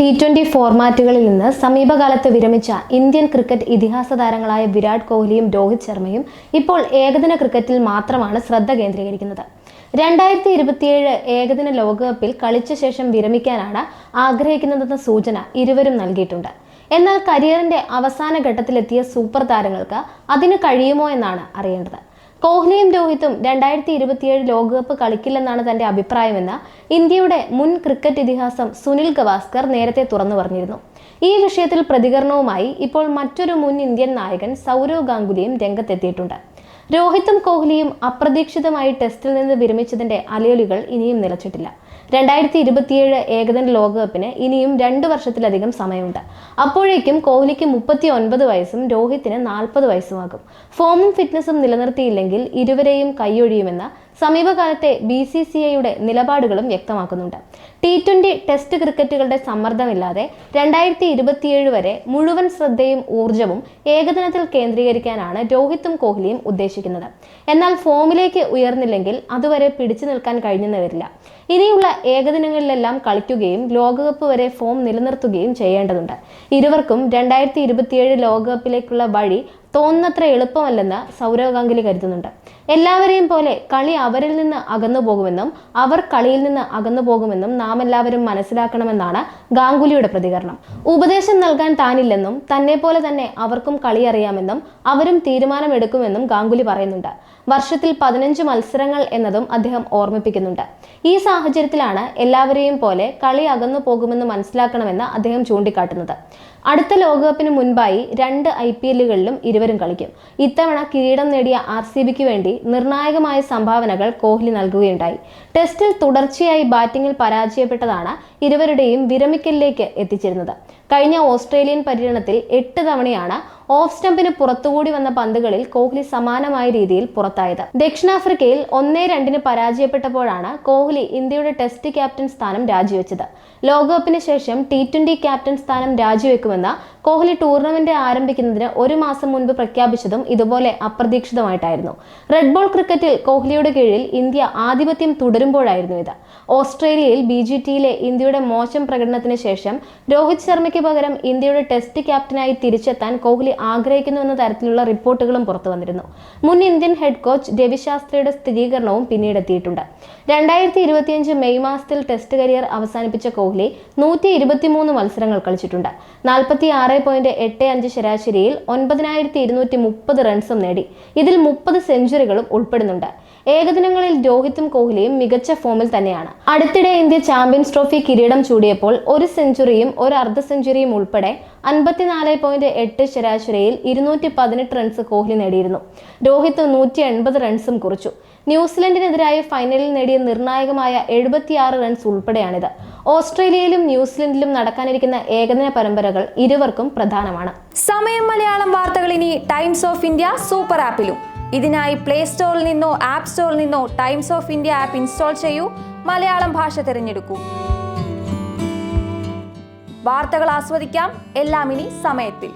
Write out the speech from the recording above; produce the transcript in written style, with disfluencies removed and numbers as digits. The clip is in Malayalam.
T20 ഫോർമാറ്റുകളിൽ നിന്ന് സമീപകാലത്ത് വിരമിച്ച ഇന്ത്യൻ ക്രിക്കറ്റ് ഇതിഹാസ താരങ്ങളായ വിരാട് കോഹ്ലിയും രോഹിത് ശർമ്മയും ഇപ്പോൾ ഏകദിന ക്രിക്കറ്റിൽ മാത്രമാണ് ശ്രദ്ധ കേന്ദ്രീകരിക്കുന്നത്. 2027 ഏകദിന ലോകകപ്പിൽ കളിച്ച ശേഷം വിരമിക്കാനാണ് ആഗ്രഹിക്കുന്നതെന്ന സൂചന ഇരുവരും നൽകിയിട്ടുണ്ട്. എന്നാൽ കരിയറിന്റെ അവസാന ഘട്ടത്തിലെത്തിയ സൂപ്പർ താരങ്ങൾക്ക് അതിന് കഴിയുമോ എന്നാണ് അറിയേണ്ടത്. കോഹ്ലിയും രോഹിത്തും 2027 ലോകകപ്പ് കളിക്കില്ലെന്നാണ് തന്റെ അഭിപ്രായമെന്ന് ഇന്ത്യയുടെ മുൻ ക്രിക്കറ്റ് ഇതിഹാസം സുനിൽ ഗവാസ്കർ നേരത്തെ തുറന്നു പറഞ്ഞിരുന്നു. ഈ വിഷയത്തിൽ പ്രതികരണവുമായി ഇപ്പോൾ മറ്റൊരു മുൻ ഇന്ത്യൻ നായകൻ സൗരവ് ഗാംഗുലിയും രംഗത്തെത്തിയിട്ടുണ്ട്. രോഹിത്തും കോഹ്ലിയും അപ്രതീക്ഷിതമായി ടെസ്റ്റിൽ നിന്ന് വിരമിച്ചതിന്റെ അലയൊലികൾ ഇനിയും നിലച്ചിട്ടില്ല. 2027 ഏകദിന ലോകകപ്പിന് ഇനിയും 2 വർഷത്തിലധികം സമയമുണ്ട്. അപ്പോഴേക്കും കോഹ്ലിക്ക് 39 വയസ്സും രോഹിത്തിന് 40 വയസ്സുമാകും. ഫോമും ഫിറ്റ്നസും നിലനിർത്തിയില്ലെങ്കിൽ ഇരുവരെയും കൈയൊഴിയുമെന്ന് സമീപകാലത്തെ BCCIയുടെ നിലപാടുകളും വ്യക്തമാക്കുന്നുണ്ട്. T20 ടെസ്റ്റ് ക്രിക്കറ്റുകളുടെ സമ്മർദ്ദമില്ലാതെ 2027 വരെ മുഴുവൻ ശ്രദ്ധയും ഊർജവും ഏകദിനത്തിൽ കേന്ദ്രീകരിക്കാനാണ് രോഹിത്തും കോഹ്ലിയും ഉദ്ദേശിക്കുന്നത്. എന്നാൽ ഫോമിലേക്ക് ഉയർന്നില്ലെങ്കിൽ അതുവരെ പിടിച്ചു നിൽക്കാൻ കഴിഞ്ഞെന്ന് വരില്ല. ഇനിയുള്ള ഏകദിനങ്ങളിലെല്ലാം കളിക്കുകയും ലോകകപ്പ് വരെ ഫോം നിലനിർത്തുകയും ചെയ്യേണ്ടതുണ്ട്. ഇരുവർക്കും 2027 ലോകകപ്പിലേക്കുള്ള വഴി തോന്നുന്നത്ര എളുപ്പമല്ലെന്ന് സൗരവ് ഗാംഗുലി കരുതുന്നുണ്ട്. എല്ലാവരെയും പോലെ കളി അവരിൽ നിന്ന് അകന്നു പോകുമെന്നും അവർ കളിയിൽ നിന്ന് അകന്നു പോകുമെന്നും നാം എല്ലാവരും മനസ്സിലാക്കണമെന്നാണ് ഗാംഗുലിയുടെ പ്രതികരണം. ഉപദേശം നൽകാൻ താനില്ലെന്നും തന്നെ പോലെ തന്നെ അവർക്കും കളി അറിയാമെന്നും അവരും തീരുമാനമെടുക്കുമെന്നും ഗാംഗുലി പറയുന്നുണ്ട്. വർഷത്തിൽ 15 മത്സരങ്ങൾ എന്നതും അദ്ദേഹം ഓർമ്മിപ്പിക്കുന്നുണ്ട്. ഈ സാഹചര്യത്തിലാണ് എല്ലാവരെയും പോലെ കളി അകന്നു പോകുമെന്ന് മനസ്സിലാക്കണമെന്ന് അദ്ദേഹം ചൂണ്ടിക്കാട്ടുന്നത്. അടുത്ത ലോകകപ്പിന് മുൻപായി 2 IPLകളിലും ഇരുവരും കളിക്കും. ഇത്തവണ കിരീടം നേടിയ RCBക്ക് വേണ്ടി നിർണായകമായ സംഭാവനകൾ കോഹ്ലി നൽകുകയുണ്ടായി. ടെസ്റ്റിൽ തുടർച്ചയായി ബാറ്റിംഗിൽ പരാജയപ്പെട്ടതാണ് ഇരുവരുടെയും വിരമിക്കലിലേക്ക് എത്തിച്ചിരുന്നത്. കഴിഞ്ഞ ഓസ്ട്രേലിയൻ പര്യടനത്തിൽ 8 തവണയാണ് ഓഫ് സ്റ്റംപിന് പുറത്തുകൂടി വന്ന പന്തുകളിൽ കോഹ്ലി സമാനമായ രീതിയിൽ പുറത്തായത്. ദക്ഷിണാഫ്രിക്കയിൽ 1-2 പരാജയപ്പെട്ടപ്പോഴാണ് കോഹ്ലി ഇന്ത്യയുടെ ടെസ്റ്റ് ക്യാപ്റ്റൻ സ്ഥാനം രാജിവെച്ചത്. ലോകകപ്പിന് ശേഷം T20 ക്യാപ്റ്റൻ സ്ഥാനം രാജിവെക്കുമെന്ന് കോഹ്ലി ടൂർണമെന്റ് ആരംഭിക്കുന്നതിന് 1 മാസം മുൻപ് പ്രഖ്യാപിച്ചതും ഇതുപോലെ അപ്രതീക്ഷിതമായിട്ടായിരുന്നു. റെഡ് ബോൾ ക്രിക്കറ്റിൽ കോഹ്ലിയുടെ കീഴിൽ ഇന്ത്യ ആധിപത്യം തുടരുമ്പോഴായിരുന്നു ഇത്. ഓസ്ട്രേലിയയിൽ BGTയിലെ ഇന്ത്യയുടെ മോശം പ്രകടനത്തിന് ശേഷം രോഹിത് ശർമ്മയ്ക്ക് പകരം ഇന്ത്യയുടെ ടെസ്റ്റ് ക്യാപ്റ്റനായി തിരിച്ചെത്താൻ കോഹ്ലി ആഗ്രഹിക്കുന്നുവെന്ന തരത്തിലുള്ള റിപ്പോർട്ടുകളും പുറത്തു വന്നിരുന്നു. മുൻ ഇന്ത്യൻ ഹെഡ് കോച്ച് രവി ശാസ്ത്രിയുടെ സ്ഥിരീകരണവും പിന്നീടെത്തിയിട്ടുണ്ട്. 2025 മെയ് മാസത്തിൽ ടെസ്റ്റ് കരിയർ അവസാനിപ്പിച്ച കോഹ്ലി 123 മത്സരങ്ങൾ കളിച്ചിട്ടുണ്ട്. 46.85 ശരാശരിയിൽ 9230 റൺസും നേടി. ഇതിൽ 30 സെഞ്ചുറികളും ഉൾപ്പെടുന്നുണ്ട്. ഏകദിനങ്ങളിൽ രോഹിത്തും കോഹ്ലിയും മികച്ച ഫോമിൽ തന്നെയാണ്. അടുത്തിടെ ഇന്ത്യ ചാമ്പ്യൻസ് ട്രോഫി കിരീടം ചൂടിയപ്പോൾ 1 സെഞ്ചുറിയും 1 അർദ്ധ സെഞ്ചുറിയും ഉൾപ്പെടെ 54.8 ശരാശരിയിൽ 218 റൺസ് കോഹ്ലി നേടിയിരുന്നു. രോഹിത് 180 റൺസും കുറിച്ചു. ന്യൂസിലൻഡിനെതിരായ ഫൈനലിൽ നേടിയ നിർണായകമായ 76 റൺസ് ഉൾപ്പെടെയാണിത്. ഓസ്ട്രേലിയയിലും ന്യൂസിലൻഡിലും നടക്കാനിരിക്കുന്ന ഏകദിന പരമ്പരകൾ ഇരുവർക്കും പ്രധാനമാണ്. സമയം മലയാളം വാർത്തകൾ ഇനി ടൈംസ് ഓഫ് ഇന്ത്യ സൂപ്പർ ആപ്പിലും. ഇതിനായി പ്ലേ സ്റ്റോറിൽ നിന്നോ ആപ്പ് സ്റ്റോറിൽ നിന്നോ times of India app install ചെയ്യൂ. മലയാളം ഭാഷ തിരഞ്ഞെടുക്കൂ. വാർത്തകൾ ആസ്വദിക്കാം. എല്ലാം ഇനി സമയത്തിൽ.